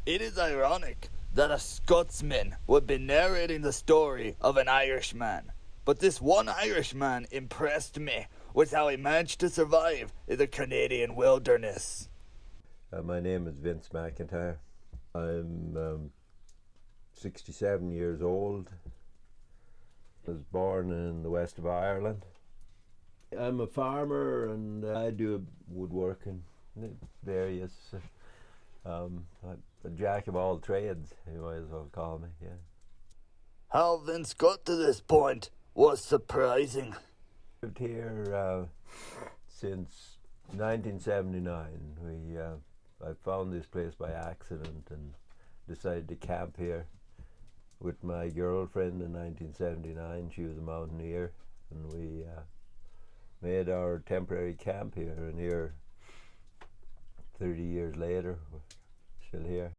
It is ironic that a Scotsman would be narrating the story of an Irishman, but this one Irishman impressed me with how he managed to survive in the Canadian wilderness. My name is Vince McIntyre. I'm 67 years old. I was born in the west of Ireland. I'm a farmer and I do woodworking, various, a jack of all trades, you might as well call me, yeah. How Vince got to this point was surprising. I lived here since 1979. I found this place by accident and decided to camp here with my girlfriend in 1979. She was a mountaineer, and we made our temporary camp here, and here 30 years later we're still here.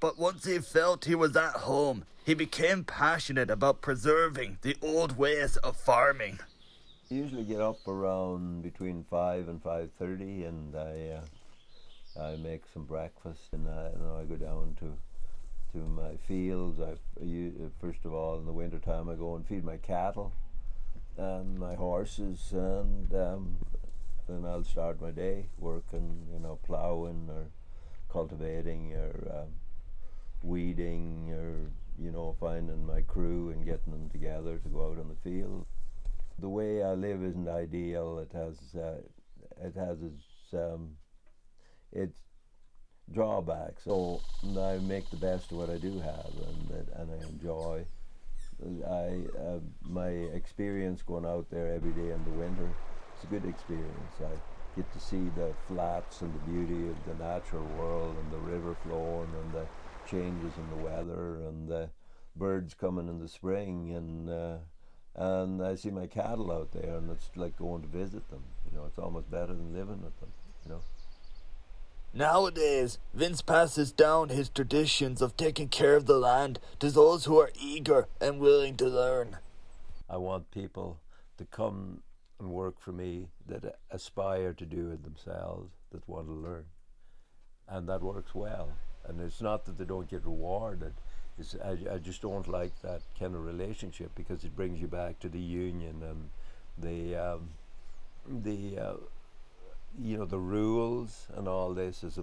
But once he felt he was at home, he became passionate about preserving the old ways of farming. I usually get up around between 5 and 5:30, and I make some breakfast, and I go down to my fields. First of all, in the winter time, I go and feed my cattle and my horses, and then I'll start my day working, plowing or cultivating or weeding, or finding my crew and getting them together to go out on the field. The way I live isn't ideal. It has its drawbacks. So I make the best of what I do have, and I enjoy. My experience going out there every day in the winter, it's a good experience. I get to see the flats and the beauty of the natural world and the river flowing and the changes in the weather and the birds coming in the spring, and I see my cattle out there, and it's like going to visit them. It's almost better than living with them. Nowadays, Vince passes down his traditions of taking care of the land to those who are eager and willing to learn. I want people to come and work for me that aspire to do it themselves, that want to learn. And that works well. And it's not that they don't get rewarded. I just don't like that kind of relationship, because it brings you back to the union and the rules and all this, as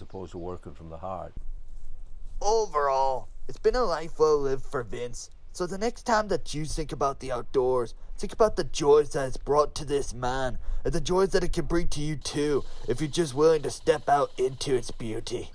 opposed to working from the heart. Overall, it's been a life well lived for Vince. So the next time that you think about the outdoors, think about the joys that it's brought to this man, and the joys that it can bring to you too, if you're just willing to step out into its beauty.